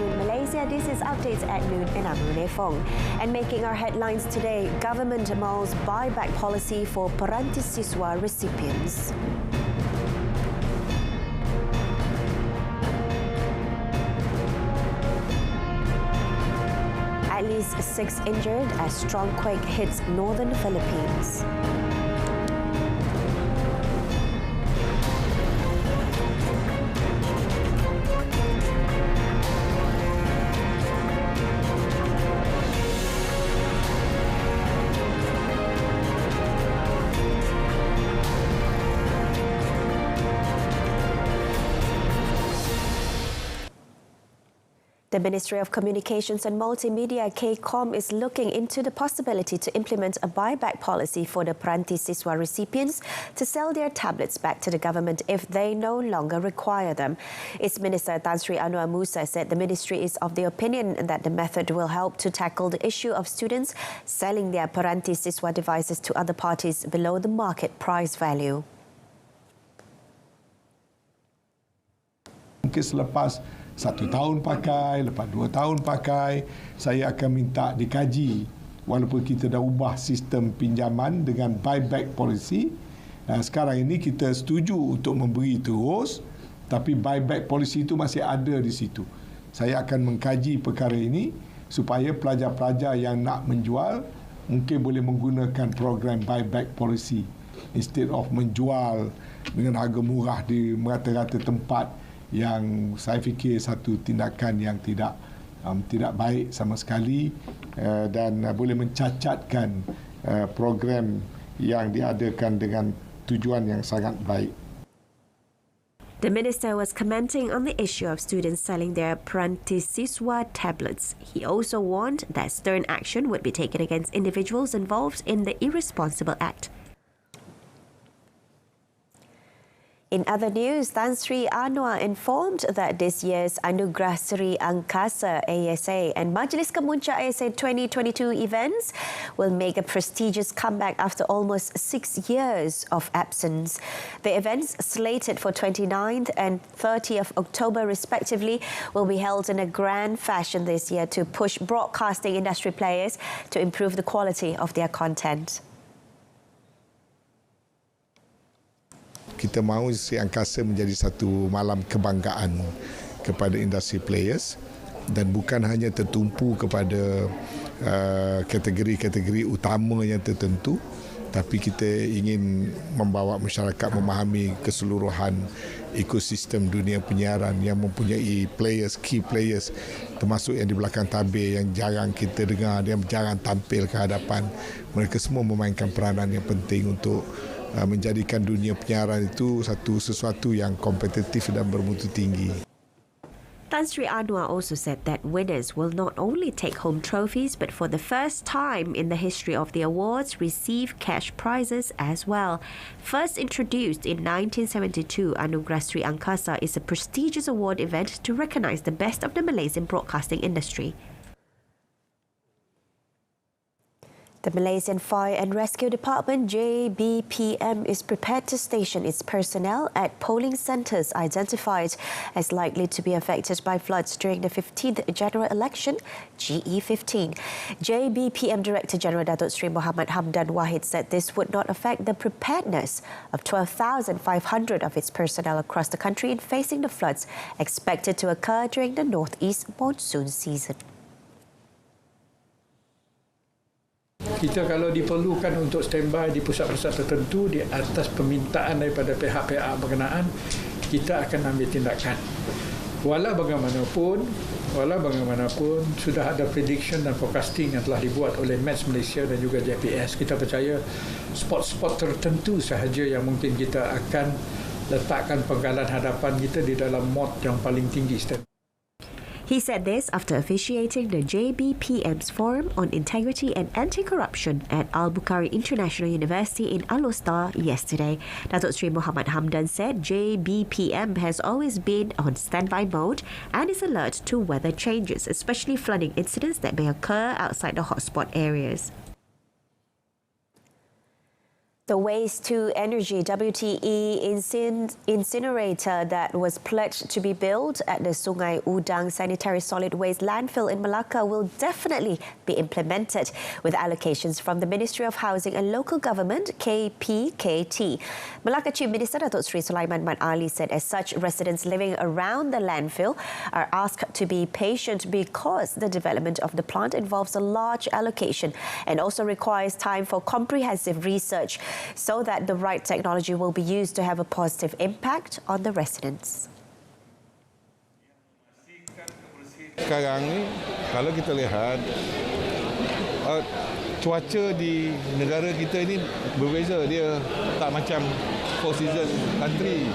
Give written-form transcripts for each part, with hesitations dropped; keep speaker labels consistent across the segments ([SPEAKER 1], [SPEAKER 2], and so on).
[SPEAKER 1] afternoon, Malaysia. This is Updates at Noon, and I'm Renee Fong. And making our headlines today, government mulls buyback policy for peranti siswa recipients. At least 6 injured as strong quake hits northern Philippines. The Ministry of Communications and Multimedia, KCOM, is looking into the possibility to implement a buyback policy for the peranti siswa recipients to sell their tablets back to the government if they no longer require them. Its Minister Tan Sri Anwar Musa said the ministry is of the opinion that the method will help to tackle the issue of students selling their peranti siswa devices to other parties below the market price value.
[SPEAKER 2] Mungkin selepas 1 tahun pakai, lepas 2 tahun pakai, saya akan minta dikaji walaupun kita dah ubah sistem pinjaman dengan buyback policy. Sekarang ini kita setuju untuk memberi terus, tapi buyback policy itu masih ada di situ. Saya akan mengkaji perkara ini supaya pelajar-pelajar yang nak menjual mungkin boleh menggunakan program buyback policy instead of menjual dengan harga murah di merata-rata tempat, yang saya fikir satu tindakan yang tidak baik sama sekali dan boleh mencacatkan program yang diadakan dengan tujuan yang sangat baik.
[SPEAKER 1] The minister was commenting on the issue of students selling their peranti siswa tablets. He also warned that stern action would be taken against individuals involved in the irresponsible act. In other news, Tan Sri Anwar informed that this year's Anugerah Sri Angkasa ASA and Majlis Kemuncak ASA 2022 events will make a prestigious comeback after almost 6 years of absence. The events, slated for 29th and 30th of October respectively, will be held in a grand fashion this year to push broadcasting industry players to improve the quality of their content.
[SPEAKER 2] Kita mahu Sri Angkasa menjadi satu malam kebanggaan kepada industri players dan bukan hanya tertumpu kepada kategori-kategori utama yang tertentu, tapi kita ingin membawa masyarakat memahami keseluruhan ekosistem dunia penyiaran yang mempunyai players, key players, termasuk yang di belakang tabir yang jarang kita dengar, yang jarang tampil ke hadapan. Mereka semua memainkan peranan yang penting untuk menjadikan dunia penyiaran itu sesuatu yang kompetitif dan bermutu tinggi.
[SPEAKER 1] Tan Sri Anwar also said that winners will not only take home trophies, but for the first time in the history of the awards, receive cash prizes as well. First introduced in 1972, Anugerah Sri Angkasa is a prestigious award event to recognise the best of the Malaysian broadcasting industry. The Malaysian Fire and Rescue Department, JBPM, is prepared to station its personnel at polling centres identified as likely to be affected by floods during the 15th general election, GE15. JBPM Director General Datuk Seri Mohamad Hamdan Wahid said this would not affect the preparedness of 12,500 of its personnel across the country in facing the floods expected to occur during the northeast monsoon season.
[SPEAKER 3] Kita kalau diperlukan untuk standby di pusat-pusat tertentu di atas permintaan daripada pihak-pihak berkenaan, kita akan ambil tindakan. Walau bagaimanapun sudah ada prediction dan forecasting yang telah dibuat oleh Mets Malaysia dan juga JPS. Kita percaya spot-spot tertentu sahaja yang mungkin kita akan letakkan penggalan hadapan kita di dalam mod yang paling tinggi.
[SPEAKER 1] He said this after officiating the JBPM's Forum on Integrity and Anti-Corruption at Al-Bukhari International University in Alor yesterday. Datuk Seri Mohamad Hamdan said JBPM has always been on standby mode and is alert to weather changes, especially flooding incidents that may occur outside the hotspot areas. The waste-to-energy WTE incinerator that was pledged to be built at the Sungai Udang Sanitary Solid Waste Landfill in Malacca will definitely be implemented with allocations from the Ministry of Housing and Local Government, KPKT. Malacca Chief Minister Datuk Seri Sulaiman Mat Ali said as such, residents living around the landfill are asked to be patient because the development of the plant involves a large allocation and also requires time for comprehensive research, so that the right technology will be used to have a positive impact on the residents.
[SPEAKER 4] Sekarang ni, kalau kita lihat, cuaca di negara kita ini berbeza. Dia tak macam four season country.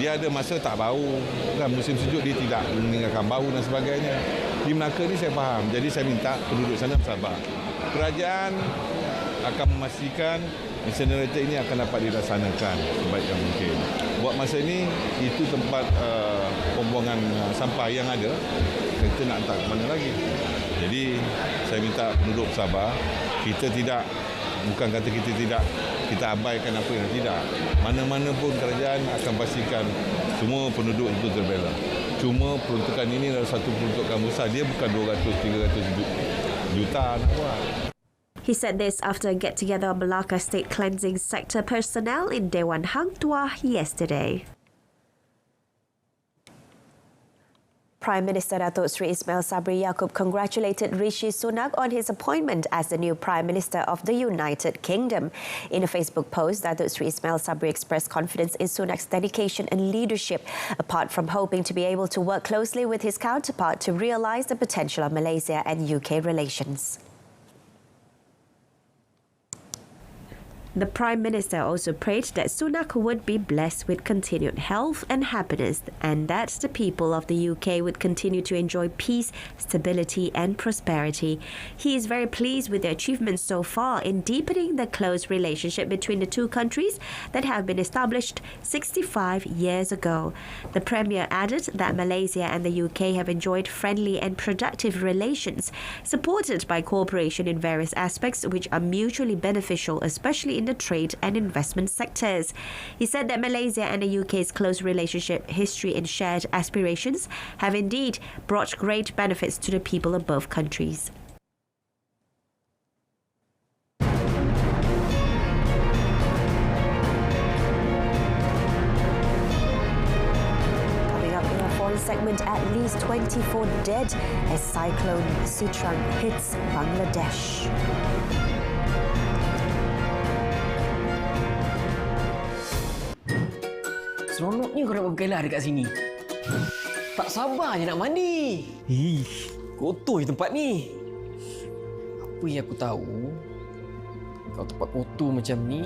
[SPEAKER 4] Dia ada masa tak bau, kan, musim sejuk dia tidak meninggalkan bau dan sebagainya. Di Melaka ni saya faham, jadi saya minta penduduk sana bersabar. Kerajaan akan memastikan incinerator ini akan dapat dilaksanakan sebaik yang mungkin. Buat masa ini, itu tempat pembuangan sampah yang ada, kita nak hantar ke mana lagi. Jadi, saya minta penduduk bersabar. Kita tidak, bukan kata kita tidak, kita abaikan apa yang tidak. Mana-mana pun kerajaan akan pastikan semua penduduk itu terbela. Cuma peruntukan ini adalah satu peruntukan besar. Dia bukan 200-300 juta nak buat.
[SPEAKER 1] He said this after a get-together of Malacca State Cleansing Sector personnel in Dewan Hang Tuah yesterday. Prime Minister Datuk Seri Ismail Sabri Yaakob congratulated Rishi Sunak on his appointment as the new Prime Minister of the United Kingdom. In a Facebook post, Datuk Seri Ismail Sabri expressed confidence in Sunak's dedication and leadership, apart from hoping to be able to work closely with his counterpart to realise the potential of Malaysia and UK relations. The Prime Minister also prayed that Sunak would be blessed with continued health and happiness, and that the people of the UK would continue to enjoy peace, stability and prosperity. He is very pleased with the achievements so far in deepening the close relationship between the two countries that have been established 65 years ago. The Premier added that Malaysia and the UK have enjoyed friendly and productive relations, supported by cooperation in various aspects which are mutually beneficial, especially in the trade and investment sectors. He said that Malaysia and the UK's close relationship, history and shared aspirations have indeed brought great benefits to the people of both countries. Coming up in our foreign segment, at least 24 dead as cyclone Sitrang hits Bangladesh.
[SPEAKER 5] Seronoknya kau nak berkelah dekat sini. Tak sabarnya nak mandi. Kotor je tempat ni. Apa yang aku tahu, kau tempat kotor macam ni.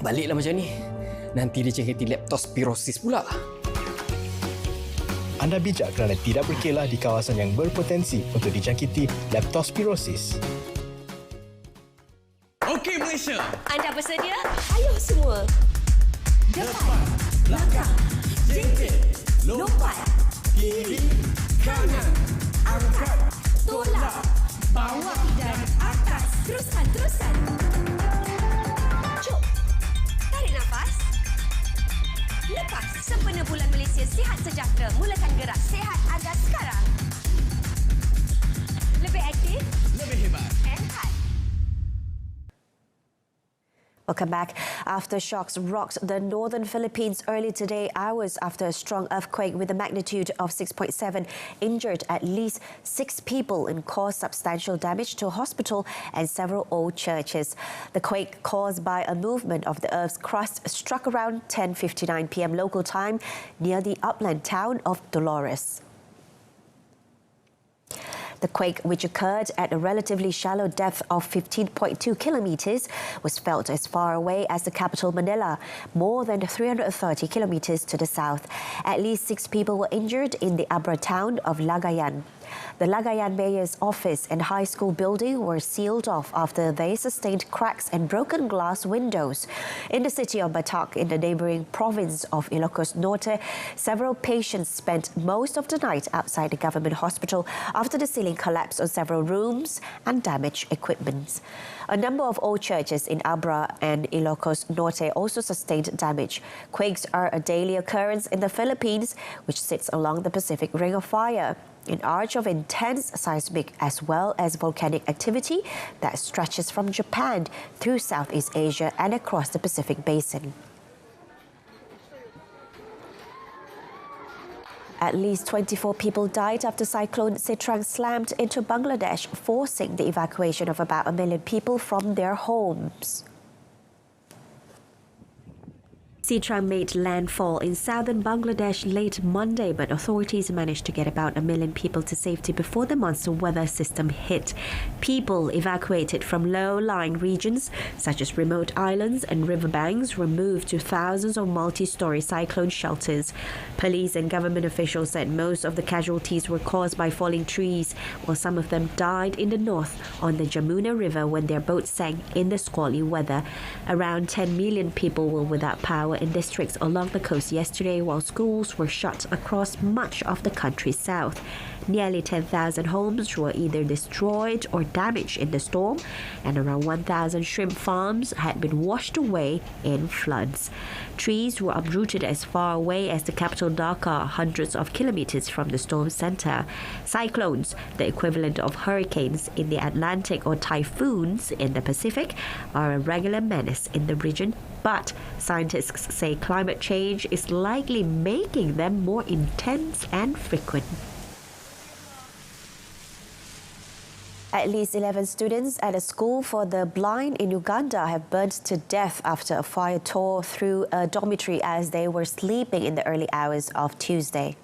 [SPEAKER 5] Baliklah macam ni. Nanti dia cengketi leptospirosis pula.
[SPEAKER 6] Anda bijak kerana tidak berkelah di kawasan yang berpotensi untuk dijangkiti leptospirosis.
[SPEAKER 7] Okey Malaysia.
[SPEAKER 8] Anda bersedia? Ayo semua.
[SPEAKER 7] Depan, belakang, jengkel, lompat, kiri, kanan, angkat, tolak, bawah dan atas.
[SPEAKER 8] Teruskan. Cuk. Tarik nafas. Lepas. Sempena bulan Malaysia sihat sejahtera. Mulakan gerak sihat anda sekarang. Lebih aktif.
[SPEAKER 7] Lebih hebat.
[SPEAKER 8] Hebat.
[SPEAKER 1] Welcome back. Aftershocks rocked the northern Philippines early today, hours after a strong earthquake with a magnitude of 6.7 injured at least 6 people and caused substantial damage to a hospital and several old churches. The quake, caused by a movement of the Earth's crust, struck around 10:59 p.m. local time near the upland town of Dolores. The quake, which occurred at a relatively shallow depth of 15.2 kilometers, was felt as far away as the capital Manila, more than 330 kilometers to the south. At least 6 people were injured in the Abra town of Lagayan. The Lagayan Mayor's office and high school building were sealed off after they sustained cracks and broken glass windows. In the city of Batak, in the neighbouring province of Ilocos Norte, several patients spent most of the night outside the government hospital after the ceiling collapsed on several rooms and damaged equipment. A number of old churches in Abra and Ilocos Norte also sustained damage. Quakes are a daily occurrence in the Philippines, which sits along the Pacific Ring of Fire, an arch of intense seismic as well as volcanic activity that stretches from Japan through Southeast Asia and across the Pacific Basin. At least 24 people died after Cyclone Sitrang slammed into Bangladesh, forcing the evacuation of about 1 million people from their homes. Sitrang made landfall in southern Bangladesh late Monday, but authorities managed to get about 1 million people to safety before the monsoon weather system hit. People evacuated from low-lying regions, such as remote islands and riverbanks, were moved to thousands of multi-story cyclone shelters. Police and government officials said most of the casualties were caused by falling trees, while some of them died in the north on the Jamuna River when their boat sank in the squally weather. Around 10 million people were without power in districts along the coast yesterday, while schools were shut across much of the country's south. Nearly 10,000 homes were either destroyed or damaged in the storm, and around 1,000 shrimp farms had been washed away in floods. Trees were uprooted as far away as the capital Dhaka, hundreds of kilometers from the storm center. Cyclones, the equivalent of hurricanes in the Atlantic or typhoons in the Pacific, are a regular menace in the region, but scientists say climate change is likely making them more intense and frequent. At least 11 students at a school for the blind in Uganda have burnt to death after a fire tore through a dormitory as they were sleeping in the early hours of Tuesday.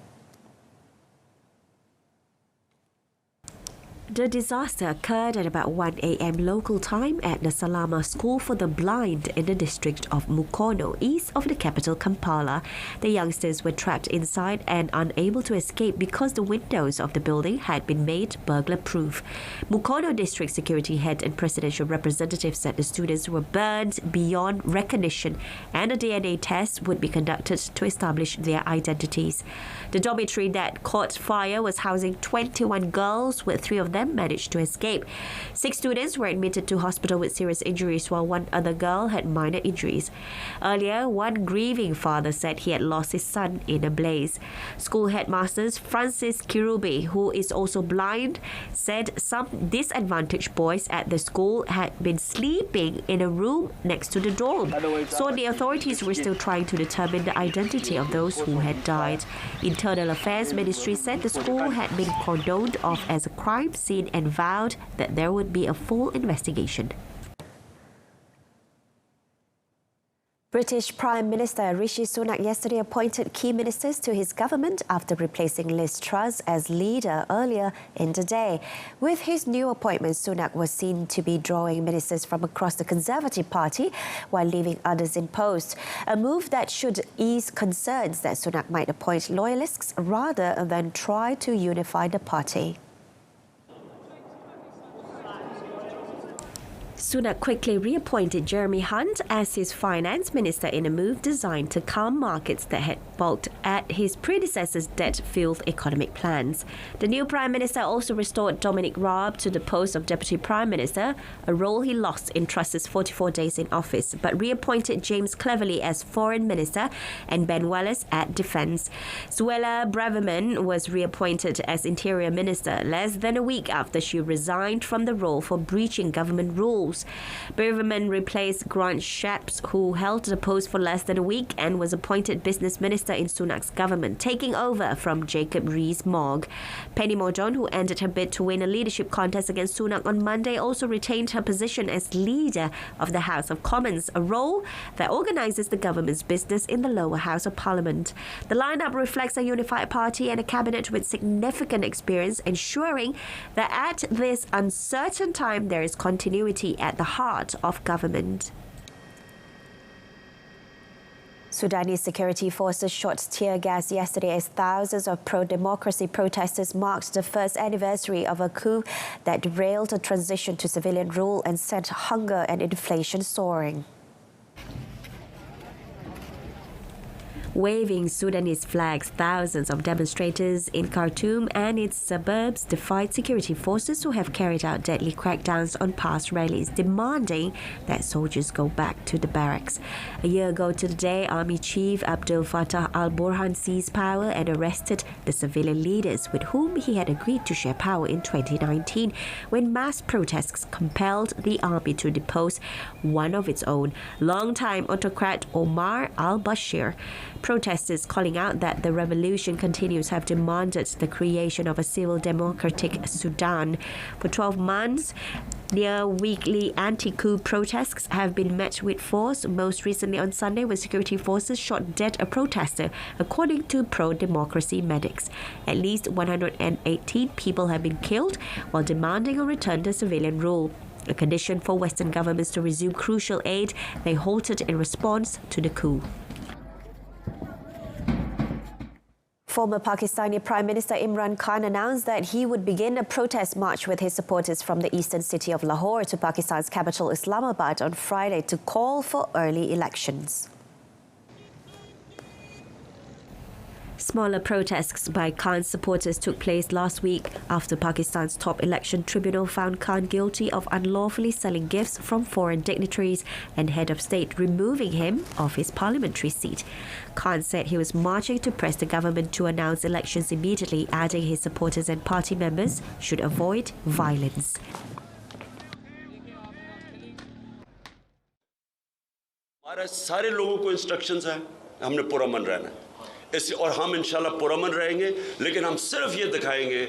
[SPEAKER 1] The disaster occurred at about 1 a.m. local time at the Salama School for the Blind in the district of Mukono, east of the capital Kampala. The youngsters were trapped inside and unable to escape because the windows of the building had been made burglar-proof. Mukono District Security Head and Presidential Representative said the students were burned beyond recognition and a DNA test would be conducted to establish their identities. The dormitory that caught fire was housing 21 girls, with 3 of them managed to escape. 6 students were admitted to hospital with serious injuries, while 1 other girl had minor injuries. Earlier, one grieving father said he had lost his son in a blaze. School headmasters Francis Kirubi, who is also blind, said some disadvantaged boys at the school had been sleeping in a room next to the dorm. So the authorities were still trying to determine the identity of those who had died. Internal Affairs Ministry said the school had been cordoned off as a crime scene and vowed that there would be a full investigation. British Prime Minister Rishi Sunak yesterday appointed key ministers to his government after replacing Liz Truss as leader earlier in the day. With his new appointment, Sunak was seen to be drawing ministers from across the Conservative Party while leaving others in post, a move that should ease concerns that Sunak might appoint loyalists rather than try to unify the party. Sunak quickly reappointed Jeremy Hunt as his finance minister in a move designed to calm markets that had balked at his predecessor's debt-filled economic plans. The new Prime Minister also restored Dominic Raab to the post of Deputy Prime Minister, a role he lost in Truss's 44 days in office, but reappointed James Cleverly as Foreign Minister and Ben Wallace at Defence. Suella Braverman was reappointed as Interior Minister less than a week after she resigned from the role for breaching government rules. Braverman replaced Grant Shapps, who held the post for less than a week and was appointed Business Minister in Sunak's government, taking over from Jacob Rees-Mogg. Penny Mordaunt, who ended her bid to win a leadership contest against Sunak on Monday, also retained her position as Leader of the House of Commons, a role that organises the government's business in the lower house of Parliament. The lineup reflects a unified party and a cabinet with significant experience, ensuring that at this uncertain time there is continuity at the heart of government. Sudanese security forces shot tear gas yesterday as thousands of pro-democracy protesters marked the first anniversary of a coup that derailed a transition to civilian rule and sent hunger and inflation soaring. Waving Sudanese flags, thousands of demonstrators in Khartoum and its suburbs defied security forces who have carried out deadly crackdowns on past rallies, demanding that soldiers go back to the barracks. A year ago to the day, Army Chief Abdel Fattah al-Burhan seized power and arrested the civilian leaders with whom he had agreed to share power in 2019, when mass protests compelled the army to depose one of its own, longtime autocrat Omar al-Bashir. Protesters calling out that the revolution continues have demanded the creation of a civil democratic Sudan. For 12 months, near weekly anti-coup protests have been met with force, most recently on Sunday when security forces shot dead a protester, according to pro-democracy medics. At least 118 people have been killed while demanding a return to civilian rule, a condition for Western governments to resume crucial aid they halted in response to the coup. Former Pakistani Prime Minister Imran Khan announced that he would begin a protest march with his supporters from the eastern city of Lahore to Pakistan's capital Islamabad on Friday to call for early elections. Smaller protests by Khan's supporters took place last week after Pakistan's top election tribunal found Khan guilty of unlawfully selling gifts from foreign dignitaries and head of state, removing him of his parliamentary seat. Khan said he was marching to press the government to announce elections immediately, adding his supporters and party members should avoid violence.
[SPEAKER 9] हमारे सारे लोगों को instructions हैं, हमने पुरअमन रहना है इससे, और हम इंशाल्लाह पुरअमन रहेंगे, लेकिन हम सिर्फ ये दिखाएंगे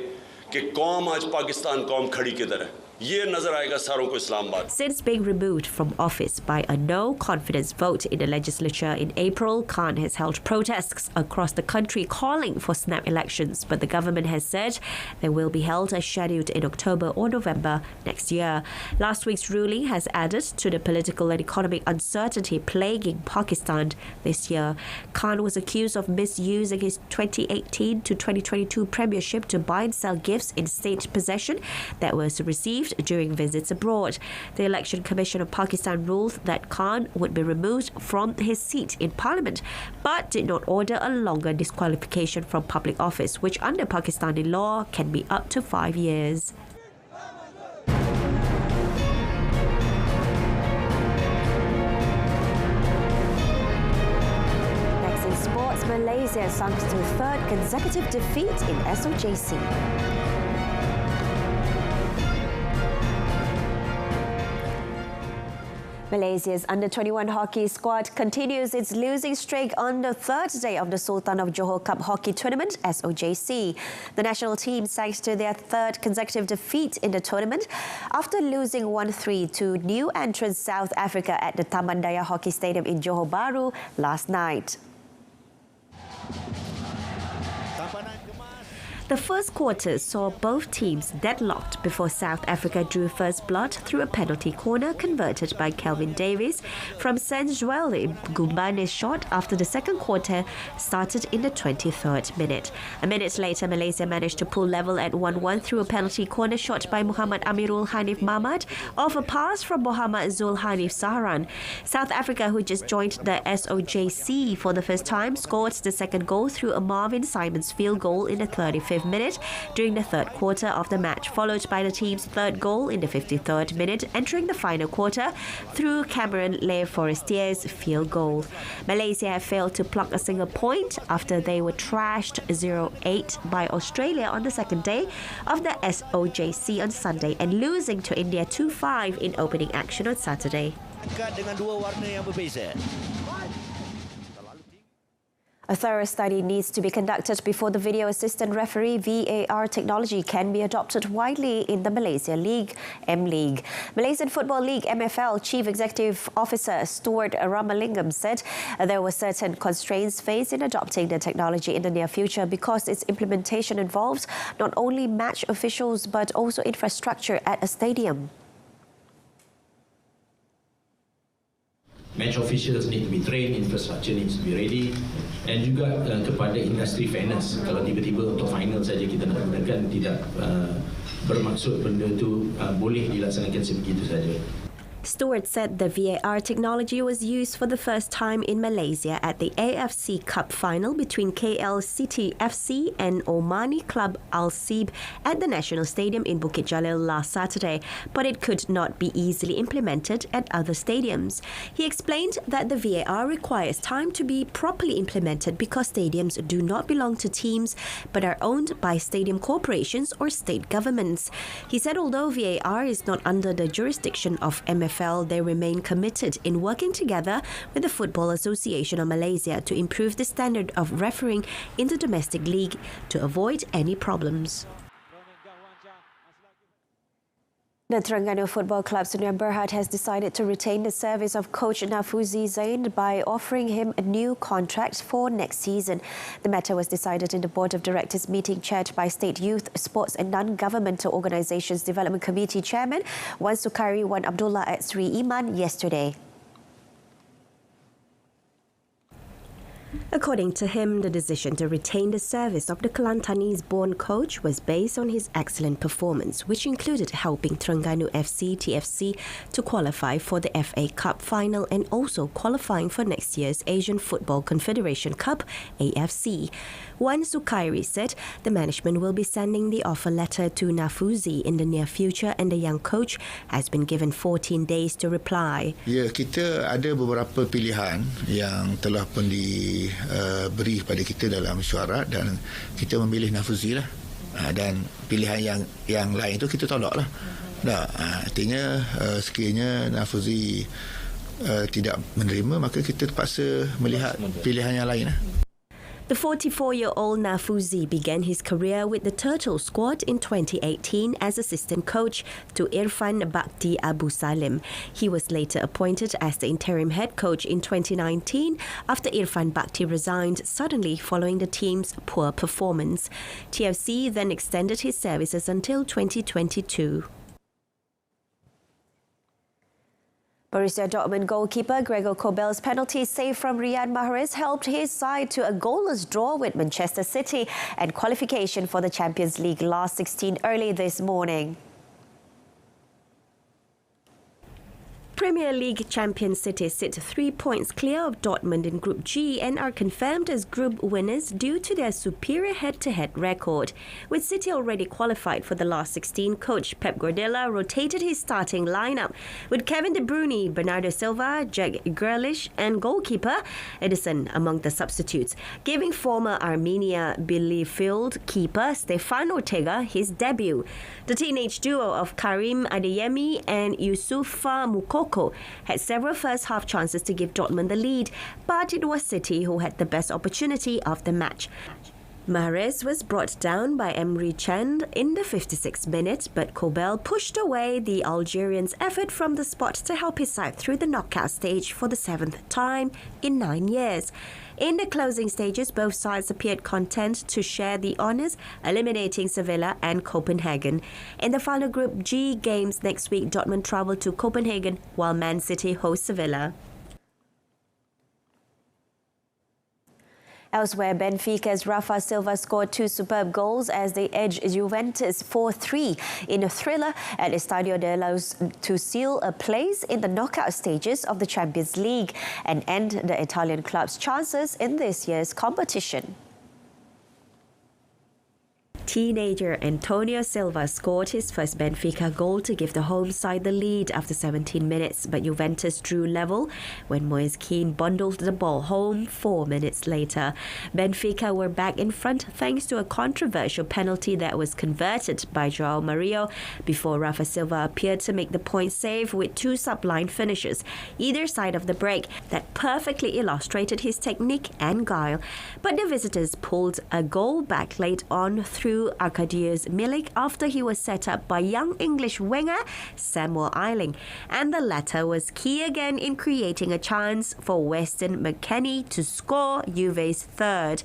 [SPEAKER 9] कि कौम आज पाकिस्तान कौम खड़ी किधर है. ये नजर आएगा सारों को Islamabad.
[SPEAKER 1] Since being removed from office by a no-confidence vote in the legislature in April, Khan has held protests across the country calling for snap elections, but the government has said they will be held as scheduled in October or November next year. Last week's ruling has added to the political and economic uncertainty plaguing Pakistan this year. Khan was accused of misusing his 2018 to 2022 premiership to buy and sell gifts in state possession that was received during visits abroad. The Election Commission of Pakistan ruled that Khan would be removed from his seat in parliament, but did not order a longer disqualification from public office, which under Pakistani law can be up to 5 years. Next in sports, Malaysia sunk to third consecutive defeat in SOJC. Malaysia's under-21 hockey squad continues its losing streak on the third day of the Sultan of Johor Cup Hockey Tournament, SOJC. The national team sank to their third consecutive defeat in the tournament after losing 1-3 to new entrant South Africa at the Taman Daya Hockey Stadium in Johor Bahru last night. The first quarter saw both teams deadlocked before South Africa drew first blood through a penalty corner converted by Kelvin Davies from Sensuel Gumbane's shot after the second quarter started in the 23rd minute. A minute later, Malaysia managed to pull level at 1-1 through a penalty corner shot by Muhammad Amirul Hanif Mahmad off a pass from Muhammad Zul Hanif Saharan. South Africa, who just joined the SOJC for the first time, scored the second goal through a Marvin Simons field goal in the 35th minute during the third quarter of the match, followed by the team's third goal in the 53rd minute, entering the final quarter through Cameron Le Forestier's field goal. Malaysia have failed to pluck a single point after they were trashed 0-8 by Australia on the second day of the SOJC on Sunday and losing to India 2-5 in opening action on Saturday.
[SPEAKER 10] Dengan dua warna yang berbeza.
[SPEAKER 1] A thorough study needs to be conducted before the video assistant referee VAR technology can be adopted widely in the Malaysia League, M-League. Malaysian Football League, MFL, Chief Executive Officer Stuart Ramalingam said there were certain constraints faced in adopting the technology in the near future because its implementation involves not only match officials but also infrastructure at a stadium.
[SPEAKER 11] match officials need to be trained, infrastructure needs to be ready, and juga kepada industri fairness. Kalau tiba-tiba untuk final saja kita nak gunakan, tidak bermaksud benda tu boleh dilaksanakan sebegitu saja.
[SPEAKER 1] Stewart said the VAR technology was used for the first time in Malaysia at the AFC Cup final between KL City FC and Omani club Al Sib at the National Stadium in Bukit Jalil last Saturday, but it could not be easily implemented at other stadiums. He explained that the VAR requires time to be properly implemented because stadiums do not belong to teams but are owned by stadium corporations or state governments. He said although VAR is not under the jurisdiction of MFL, they remain committed in working together with the Football Association of Malaysia to improve the standard of refereeing in the domestic league to avoid any problems. The Terengganu Football Club Senior Berhad has decided to retain the service of coach Nafuzi Zain by offering him a new contract for next season. The matter was decided in the Board of Directors meeting chaired by State Youth, Sports and Non-Governmental Organisations Development Committee Chairman Wan Sukari Wan Abdullah at Sri Iman yesterday. According to him, the decision to retain the service of the Kelantanese-born coach was based on his excellent performance, which included helping Terengganu FC TFC to qualify for the FA Cup final and also qualifying for next year's Asian Football Confederation Cup AFC. Wan Sukairi said the management will be sending the offer letter to Nafuzi in the near future and the young coach has been given 14 days to reply.
[SPEAKER 12] Ya, kita ada beberapa pilihan yang telah pun diberi kepada kita dalam mesyuarat dan kita memilih Nafuzi lah. Dan pilihan yang lain itu kita tolak lah. Artinya sekiranya Nafuzi tidak menerima, maka kita terpaksa melihat pilihan yang lain lah.
[SPEAKER 1] The 44-year-old Nafuzi began his career with the Turtle squad in 2018 as assistant coach to Irfan Bakti Abu Salim. He was later appointed as the interim head coach in 2019 after Irfan Bakti resigned suddenly following the team's poor performance. TFC then extended his services until 2022. Borussia Dortmund goalkeeper Gregor Kobel's penalty save from Riyad Mahrez helped his side to a goalless draw with Manchester City and qualification for the Champions League last 16 early this morning. Premier League champion City sit 3 points clear of Dortmund in Group G and are confirmed as group winners due to their superior head-to-head record. With City already qualified for the last 16, coach Pep Guardiola rotated his starting lineup with Kevin De Bruyne, Bernardo Silva, Jack Grealish and goalkeeper Edison among the substitutes, giving former Armenia Bielefeld keeper Stefan Ortega his debut. The teenage duo of Karim Adeyemi and Youssoufa Moukoko had several first-half chances to give Dortmund the lead, but it was City who had the best opportunity of the match. Mahrez was brought down by Emre Can in the 56th minute, but Kobel pushed away the Algerian's effort from the spot to help his side through the knockout stage for the 7th time in 9 years. In the closing stages, both sides appeared content to share the honours, eliminating Sevilla and Copenhagen. In the final Group G games next week, Dortmund travel to Copenhagen while Man City host Sevilla. Elsewhere, Benfica's Rafa Silva scored 2 superb goals as they edged Juventus 4-3 in a thriller at Estadio de Luz to seal a place in the knockout stages of the Champions League and end the Italian club's chances in this year's competition. Teenager Antonio Silva scored his first Benfica goal to give the home side the lead after 17 minutes, but Juventus drew level when Moise Kean bundled the ball home 4 minutes later. Benfica were back in front thanks to a controversial penalty that was converted by João Mario before Rafa Silva appeared to make the point save with 2 sublime finishes either side of the break that perfectly illustrated his technique and guile. But the visitors pulled a goal back late on through to Arkadiusz Milik after he was set up by young English winger Samuel Eiling, and the latter was key again in creating a chance for Weston McKennie to score Juve's third.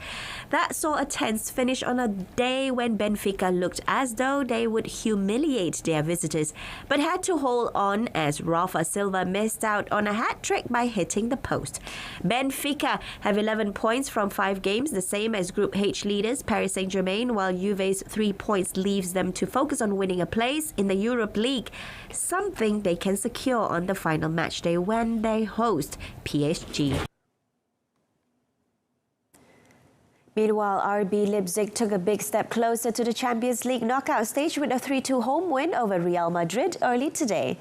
[SPEAKER 1] That saw a tense finish on a day when Benfica looked as though they would humiliate their visitors, but had to hold on as Rafa Silva missed out on a hat-trick by hitting the post. Benfica have 11 points from 5 games, the same as Group H leaders Paris Saint-Germain, while Juve's 3 points leaves them to focus on winning a place in the Europe League, something they can secure on the final match day when they host PSG. Meanwhile, RB Leipzig took a big step closer to the Champions League knockout stage with a 3-2 home win over Real Madrid early today.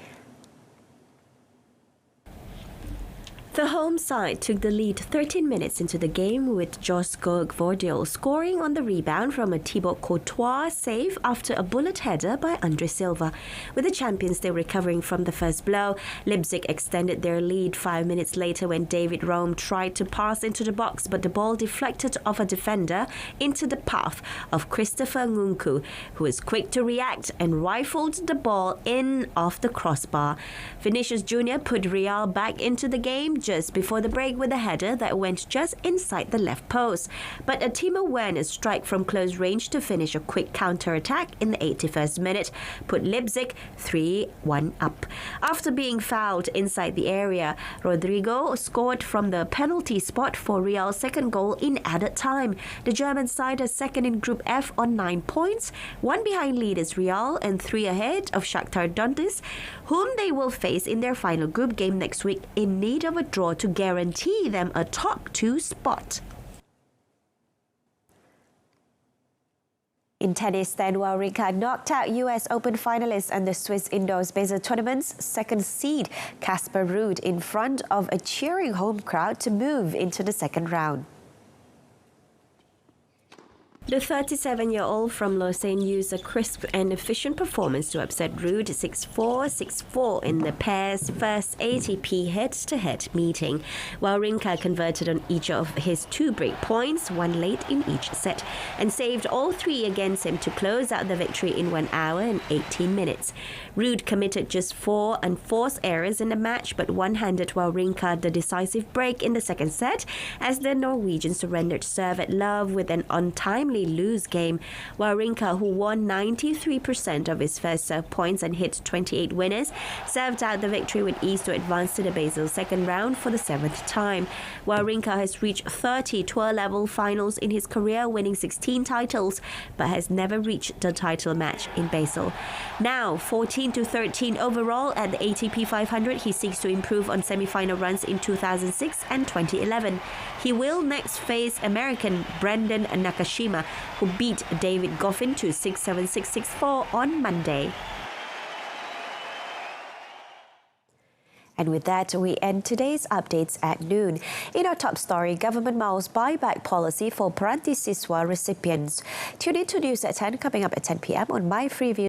[SPEAKER 1] The home side took the lead 13 minutes into the game with Josko Gvardiol scoring on the rebound from a Thibaut Courtois save after a bullet header by Andre Silva. With the champions still recovering from the first blow, Leipzig extended their lead 5 minutes later when David Raum tried to pass into the box, but the ball deflected off a defender into the path of Christopher Nkunku, who was quick to react and rifled the ball in off the crossbar. Vinicius Jr. put Real back into the game just before the break with a header that went just inside the left post. But a Timo Werner strike from close range to finish a quick counter-attack in the 81st minute put Leipzig 3-1 up. After being fouled inside the area, Rodrigo scored from the penalty spot for Real's second goal in added time. The German side is second in Group F on 9 points, 1 behind leaders Real and 3 ahead of Shakhtar Donetsk, whom they will face in their final group game next week in need of a draw to guarantee them a top 2 spot. In tennis, then, Wawrinka knocked out US Open finalist and the Swiss Indoors Basel Tournament's second seed, Casper Ruud, in front of a cheering home crowd to move into the second round. The 37-year-old from Lausanne used a crisp and efficient performance to upset Ruud 6-4, 6-4 in the pair's first ATP head-to-head meeting. Wawrinka converted on each of his 2 break points, 1 late in each set, and saved all 3 against him to close out the victory in 1 hour and 18 minutes. Ruud committed just 4 unforced errors in the match, but one-handed Wawrinka the decisive break in the second set as the Norwegian surrendered serve at love with an untimely lose game. Wawrinka, who won 93% of his first serve points and hit 28 winners, served out the victory with ease to advance to the Basel second round for the 7th time. Wawrinka has reached 30 tour-level finals in his career, winning 16 titles, but has never reached the title match in Basel. Now, 14-13 overall at the ATP 500, he seeks to improve on semi-final runs in 2006 and 2011. He will next face American Brandon Nakashima, who beat David Goffin to 6-7, 6-6, 4 on Monday. And with that, we end today's updates at noon. In our top story, government miles buyback policy for Peranti Siswa recipients. Tune in to News at 10, coming up at 10 p.m. on My Freeview.